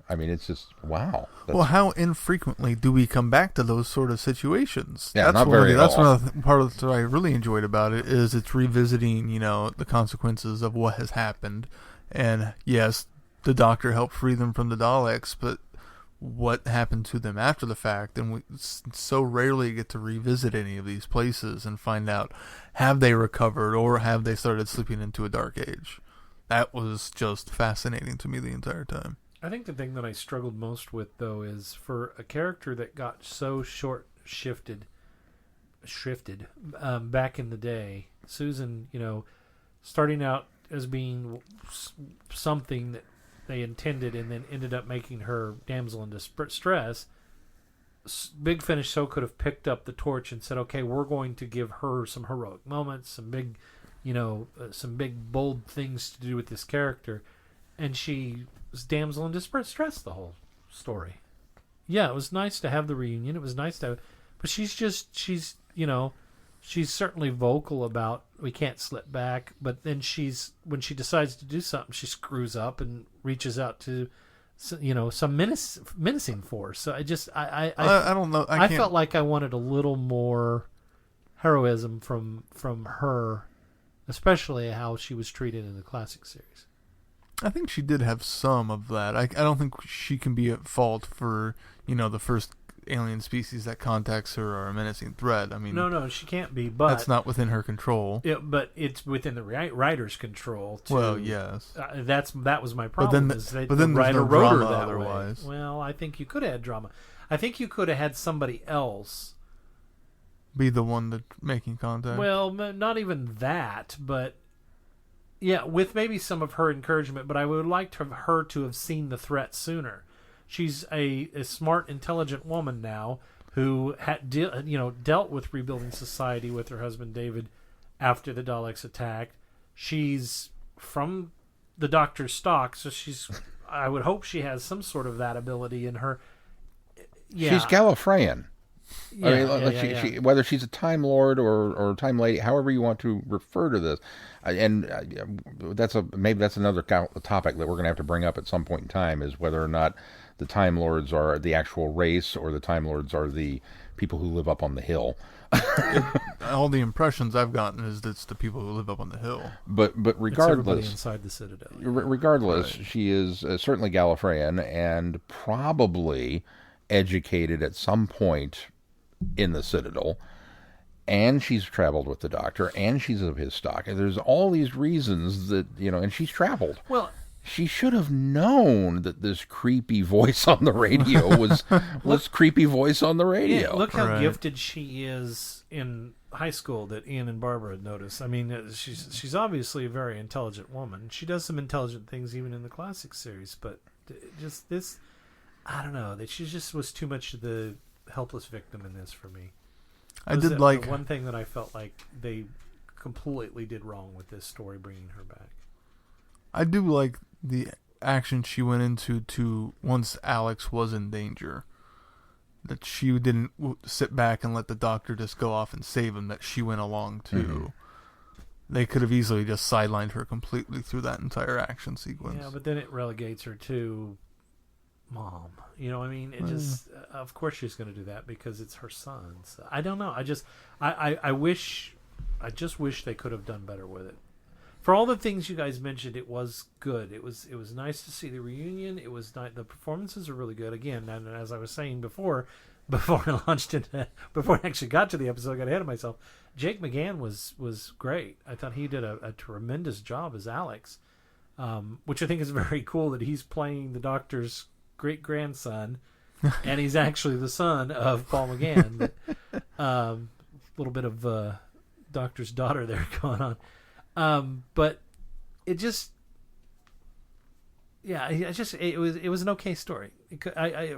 I mean, it's just, wow. Well, how infrequently do we come back to those sort of situations? Yeah, not very at all. That's one of the part of what I really enjoyed about it, is it's revisiting, the consequences of what has happened. And yes, the Doctor helped free them from the Daleks, but what happened to them after the fact? And we so rarely get to revisit any of these places and find out, have they recovered or have they started slipping into a dark age? That was just fascinating to me the entire time. I think the thing that I struggled most with, though, is for a character that got so shifted back in the day, Susan, starting out as being something that they intended, and then ended up making her damsel in distress. Big Finish so could have picked up the torch and said, "Okay, we're going to give her some heroic moments, some big, some big bold things to do with this character," and she was damsel in distress the whole story. Yeah, it was nice to have the reunion. It was nice to, but she's certainly vocal about we can't slip back, but then when she decides to do something, she screws up and reaches out to, some menacing force. So I don't know. I felt like I wanted a little more heroism from her, especially how she was treated in the classic series. I think she did have some of that. I don't think she can be at fault for, the first alien species that contacts her are a menacing threat. I mean, no, she can't be. But that's not within her control. But it's within the writer's control. Well, yes. That was my problem. But then the writer no wrote her drama that otherwise. way. Well, I think you could have had drama. I think you could have had somebody else be the one that's making contact. Well, not even that, but yeah, with maybe some of her encouragement. But I would like her to have seen the threat sooner. She's a smart, intelligent woman now who had dealt with rebuilding society with her husband David after the Daleks attacked. She's from the Doctor's stock, so I would hope she has some sort of that ability in her. Yeah. She's Gallifreyan. Yeah, she, whether she's a Time Lord or Time Lady, however you want to refer to this, and maybe that's another topic that we're going to have to bring up at some point in time, is whether or not the Time Lords are the actual race or the Time Lords are the people who live up on the hill. All the impressions I've gotten is that it's the people who live up on the hill. But regardless, it's everybody inside the Citadel. Regardless, Right. She is certainly Gallifreyan and probably educated at some point in the Citadel, and she's traveled with the Doctor, and she's of his stock. And there's all these reasons that, and she's traveled. Well, she should have known that this creepy voice on the radio was creepy voice on the radio. Yeah, look how Right. gifted she is in high school that Ian and Barbara had noticed. I mean, she's obviously a very intelligent woman. She does some intelligent things even in the classic series, but just this, I don't know, that she just was too much of the helpless victim in this for me. I did like the one thing that I felt like they completely did wrong with this story, bringing her back. I do like the action she went into once Alex was in danger. That she didn't sit back and let the Doctor just go off and save him. That she went along too. Mm-hmm. They could have easily just sidelined her completely through that entire action sequence. Yeah, but then it relegates her to mom. You know what I mean? It just, of course she's going to do that because it's her son. So I don't know. I just wish they could have done better with it. For all the things you guys mentioned, it was good. It was nice to see the reunion. It was nice. The performances are really good. Again, and as I was saying before I launched into, before I actually got to the episode, I got ahead of myself. Jake McGann was great. I thought he did a tremendous job as Alex, which I think is very cool that he's playing the Doctor's great grandson, and he's actually the son of Paul McGann. A little bit of Doctor's daughter there going on. But it just, yeah, it was an okay story.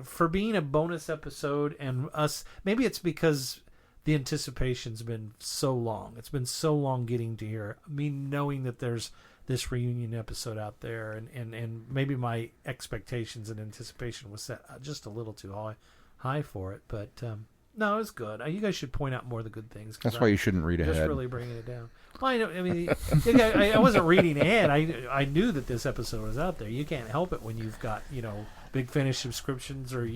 For being a bonus episode and us, maybe it's because the anticipation's been so long. It's been so long getting to here. Me knowing that there's this reunion episode out there, and maybe my expectations and anticipation was set just a little too high for it. But no, it was good. You guys should point out more of the good things. That's why you shouldn't read ahead. Just really bringing it down. Well, I mean, I wasn't reading ahead. I knew that this episode was out there. You can't help it when you've got, Big Finish subscriptions, or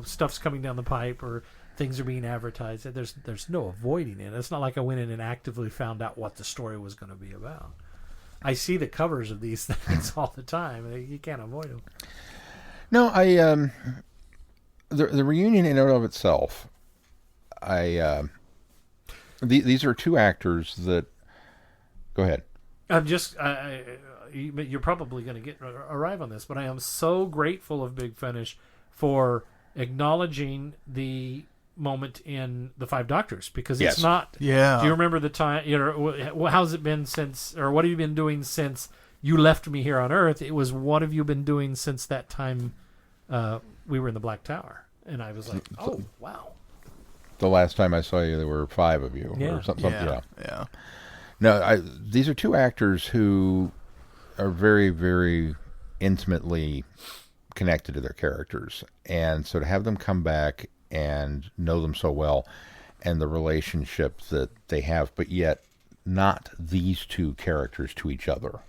stuff's coming down the pipe, or things are being advertised. There's no avoiding it. It's not like I went in and actively found out what the story was going to be about. I see the covers of these things all the time. You can't avoid them. No, the reunion in and of itself. These are two actors that. Go ahead. I'm just. You're probably going to arrive on this, but I am so grateful of Big Finish for acknowledging the moment in the Five Doctors, because it's not. Yeah. Do you remember the time? How's it been since, or what have you been doing since you left me here on Earth. It was, what have you been doing since that time we were in the Black Tower? And I was like, oh, wow. The last time I saw you, there were 5 of you. Yeah. Or something. Yeah. No, these are 2 actors who are very, very intimately connected to their characters. And so to have them come back and know them so well and the relationship that they have, but yet not these 2 characters to each other.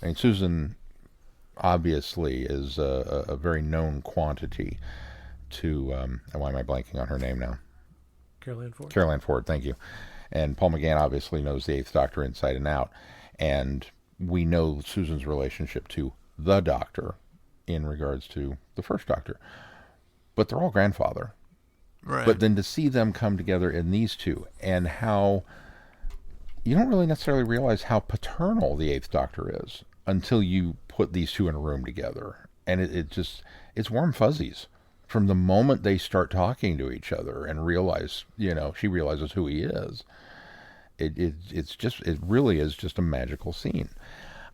I mean, Susan obviously is a very known quantity to, why am I blanking on her name now? Caroline Ford, thank you. And Paul McGann obviously knows the 8th Doctor inside and out. And we know Susan's relationship to the Doctor in regards to the first Doctor. But they're all grandfather. Right. But then to see them come together in these 2, and how you don't really necessarily realize how paternal the 8th Doctor is until you put these 2 in a room together. And it's warm fuzzies from the moment they start talking to each other and realize, she realizes who he is. It really is just a magical scene.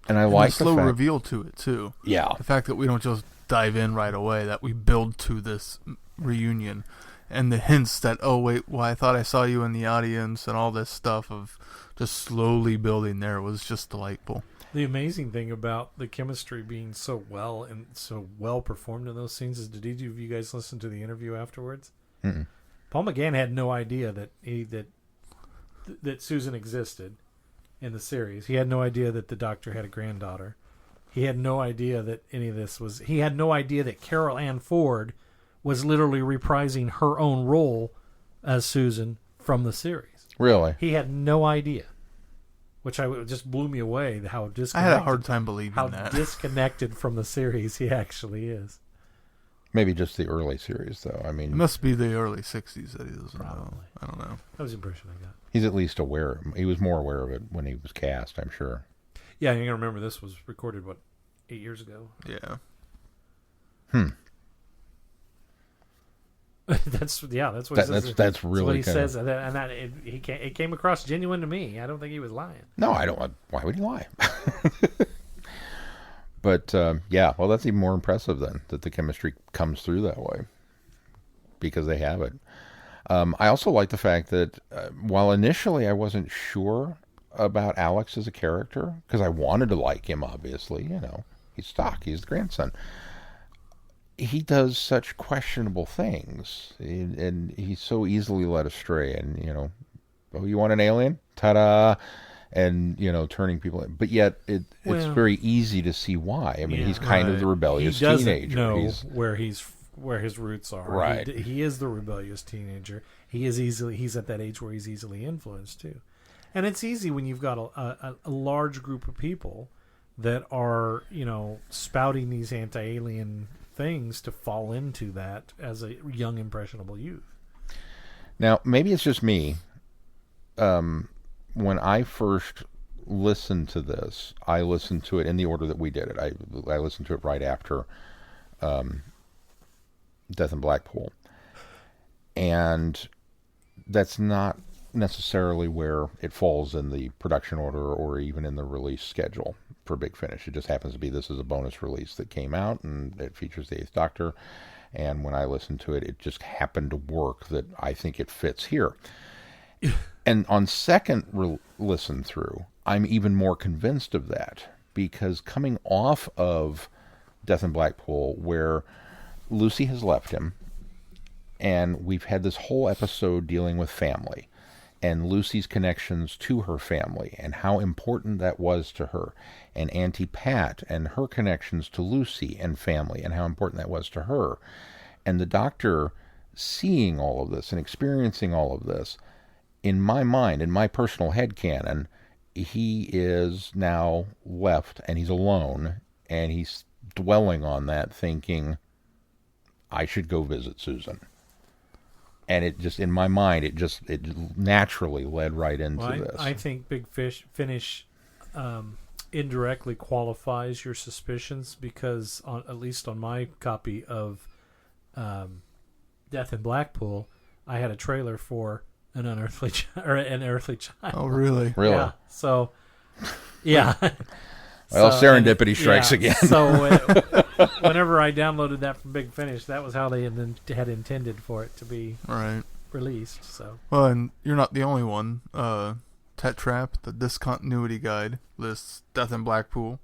And I like the slow fact, reveal to it too. Yeah. The fact that we don't just dive in right away, that we build to this reunion, and the hints that, oh wait, well I thought I saw you in the audience, and all this stuff of just slowly building there was just delightful. The amazing thing about the chemistry being so well performed in those scenes is, did either of you guys listen to the interview afterwards? Mm-mm. Paul McGann had no idea that Susan existed in the series. He had no idea that the Doctor had a granddaughter. He had no idea that any of this was... He had no idea that Carol Ann Ford was literally reprising her own role as Susan from the series. Really? He had no idea. Which just blew me away, how disconnected... I had a hard time believing that. How disconnected from the series he actually is. Maybe just the early series, though. I mean... It must be the early 60s that he doesn't know. Probably. I don't know. That was the impression I got. He's at least aware. He was more aware of it when he was cast, I'm sure. Yeah, you're going to remember this was recorded, 8 years ago? Yeah. That's what he says. That's really what he kinda... says, and it came across genuine to me. I don't think he was lying. No, I don't. Why would he lie? But well, that's even more impressive then, that the chemistry comes through that way, because they have it. I also like the fact that while initially I wasn't sure about Alex as a character, because I wanted to like him, obviously, he's Stock, he's the grandson. He does such questionable things, and he's so easily led astray. And oh, you want an alien? Ta-da! And turning people in. But yet it's very easy to see why. I mean, he's kind of the rebellious teenager. He doesn't know where his roots are. Right. He is the rebellious teenager. He's at that age where he's easily influenced too. And it's easy when you've got a large group of people that are spouting these anti-alien things to fall into that as a young impressionable youth. Now, maybe it's just me. When I first listened to this, I listened to it in the order that we did it. I listened to it right after Death in Blackpool. And that's not necessarily where it falls in the production order or even in the release schedule for Big Finish. It just happens to be this is a bonus release that came out, and it features the 8th Doctor. And when I listened to it, it just happened to work that I think it fits here. And on second listen through, I'm even more convinced of that, because coming off of Death in Blackpool, where Lucy has left him, and we've had this whole episode dealing with family and Lucy's connections to her family and how important that was to her, and Auntie Pat and her connections to Lucy and family and how important that was to her, and the Doctor seeing all of this and experiencing all of this. In my mind, in my personal headcanon, he is now left and he's alone, and he's dwelling on that, thinking, I should go visit Susan. And it just, in my mind, it naturally led right into this. I think Big Finish indirectly qualifies your suspicions, because at least on my copy of Death in Blackpool, I had a trailer for an earthly child. Oh, really? Really? Yeah. So, yeah. Well, serendipity strikes again. So whenever I downloaded that from Big Finish, that was how they had intended for it to be released. So well, and you're not the only one. Tetrap, the discontinuity guide, lists Death in Blackpool,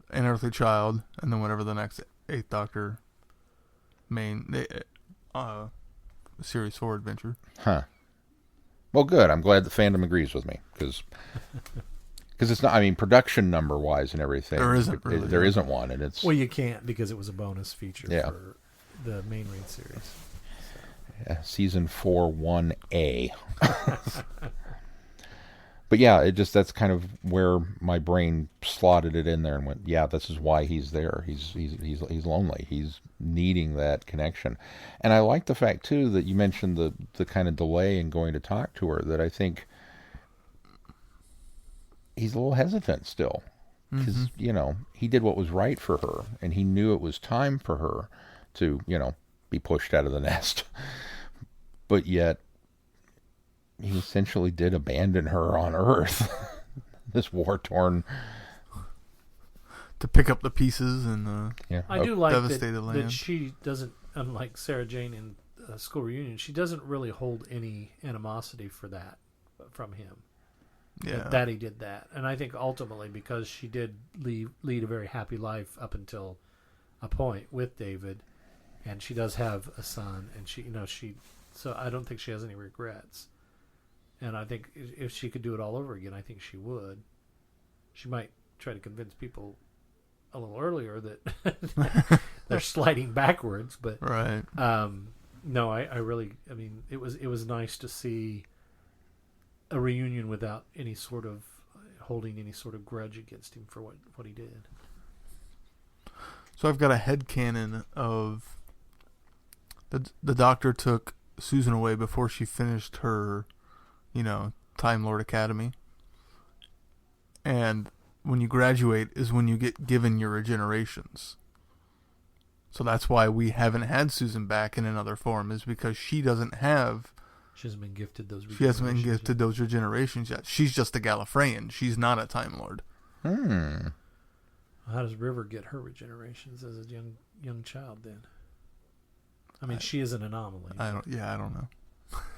Unearthly Child, and then whatever the next Eighth Doctor main series 4 adventure. Huh. Well, good. I'm glad the fandom agrees with me because it's not. I mean, production number wise and everything, there isn't really. There isn't one, and it's well, you can't because it was a bonus feature for the main read series. Season 4 1A. But yeah, that's kind of where my brain slotted it in there and went, yeah, this is why he's there. He's lonely. He's needing that connection. And I like the fact too that you mentioned the kind of delay in going to talk to her, that I think he's a little hesitant still. Because, he did what was right for her, and he knew it was time for her to, be pushed out of the nest. But yet, he essentially did abandon her on Earth. This war-torn... To pick up the pieces and I do like that she doesn't, unlike Sarah Jane in School Reunion, she doesn't really hold any animosity for that from him. Yeah. That he did that. And I think ultimately because she did lead a very happy life up until a point with David, and she does have a son, and so I don't think she has any regrets. And I think if she could do it all over again, I think she would. She might try to convince people a little earlier that they're sliding backwards, but right. No, I really, it was nice to see a reunion without any sort of holding any sort of grudge against him for what he did. So I've got a headcanon of the Doctor took Susan away before she finished her, Time Lord Academy. And when you graduate is when you get given your regenerations. So that's why we haven't had Susan back in another form, is because she hasn't been gifted those regenerations yet. She's just a Gallifreyan. She's not a Time Lord. How does River get her regenerations as a young child then? She is an anomaly. I don't know.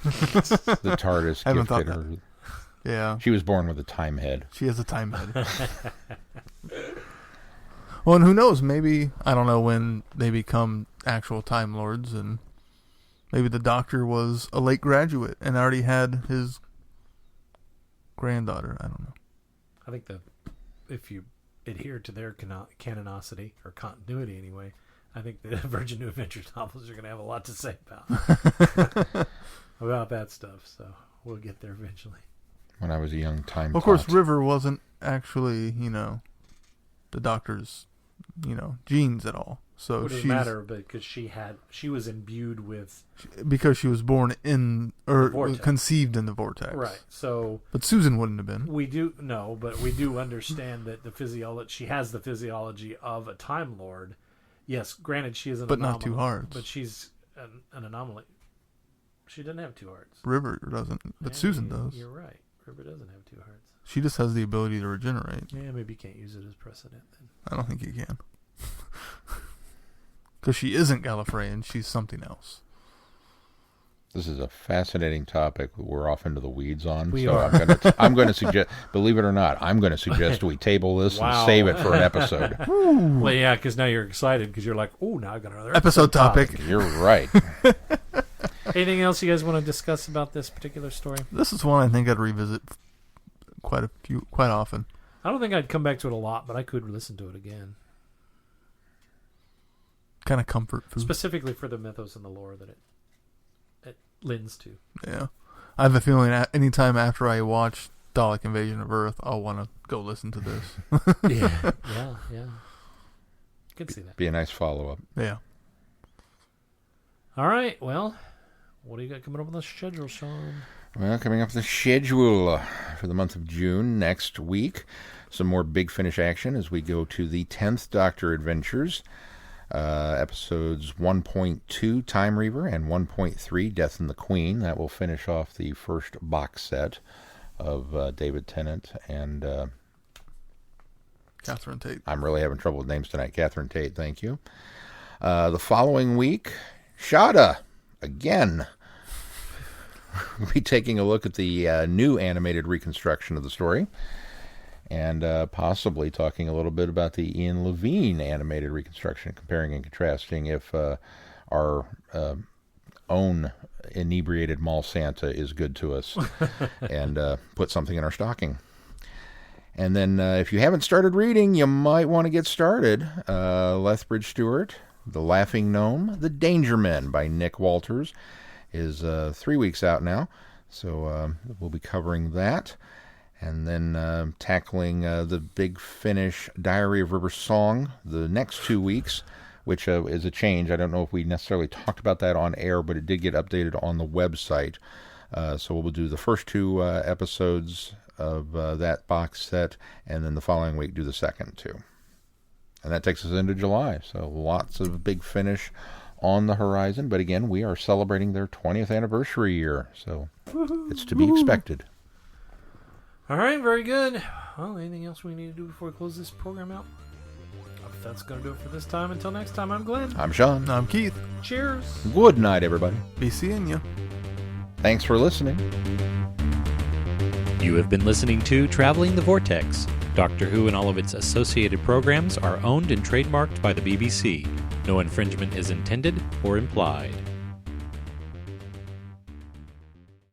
The TARDIS gifted her. Yeah. She was born with a time head. She has a time head. Well, and who knows? Maybe, I don't know when they become actual Time Lords, and maybe the Doctor was a late graduate and already had his granddaughter. I don't know. I think if you adhere to their canonicity, or continuity anyway, I think the Virgin New Adventures novels are going to have a lot to say about that stuff. So we'll get there eventually. When I was a young time Of course, River wasn't actually, the Doctor's, genes at all. So it doesn't matter, because she was imbued with, because she was born in, or conceived in the Vortex. Right. So, but Susan wouldn't have been. But we do understand that she has the physiology of a Time Lord. Yes, granted, she is an anomaly. But not 2 hearts. But she's an anomaly. She doesn't have 2 hearts. River doesn't, but Susan does. You're right. River doesn't have 2 hearts. She just has the ability to regenerate. Yeah, maybe you can't use it as precedent then. I don't think you can. Because she isn't Gallifreyan, she's something else. This is a fascinating topic we're off into the weeds on. We are. I'm going to suggest, believe it or not, I'm going to suggest we table this and save it for an episode. Well, yeah, because now you're excited because you're like, oh, now I've got another episode topic. You're right. Anything else you guys want to discuss about this particular story? This is one I think I'd revisit quite often. I don't think I'd come back to it a lot, but I could listen to it again. Kind of comfort food. Specifically for the mythos and the lore that it lends to. Yeah. I have a feeling anytime after I watch Dalek Invasion of Earth, I'll want to go listen to this. Yeah. Could see that. Be a nice follow-up. Yeah. All right, well, what do you got coming up on the schedule, Sean? Well, coming up the schedule for the month of June next week, some more Big Finish action as we go to the 10th Doctor Adventures, episodes 1.2 Time Reaver and 1.3 Death and the Queen. That will finish off the first box set of David Tennant and Catherine Tate. I'm really having trouble with names tonight. Catherine Tate, thank you. The following week, Shada, again. We'll be taking a look at the new animated reconstruction of the story, and possibly talking a little bit about the Ian Levine animated reconstruction, comparing and contrasting if our own inebriated mall Santa is good to us, and put something in our stocking. And then if you haven't started reading, you might want to get started. Lethbridge Stewart, The Laughing Gnome, The Danger Men by Nick Walters is 3 weeks out now, so we'll be covering that. And then tackling the Big Finish Diary of River Song the next 2 weeks, which is a change. I don't know if we necessarily talked about that on air, but it did get updated on the website. So we'll do the first 2 episodes of that box set, and then the following week do the second 2. And that takes us into July, so lots of Big Finish on the horizon. But again, we are celebrating their 20th anniversary year, so it's to be expected. All right, very good. Well, anything else we need to do before we close this program out? If that's going to do it for this time. Until next time, I'm Glenn. I'm Sean. I'm Keith. Cheers. Good night, everybody. Be seeing you. Thanks for listening. You have been listening to Traveling the Vortex. Doctor Who and all of its associated programs are owned and trademarked by the BBC. No infringement is intended or implied.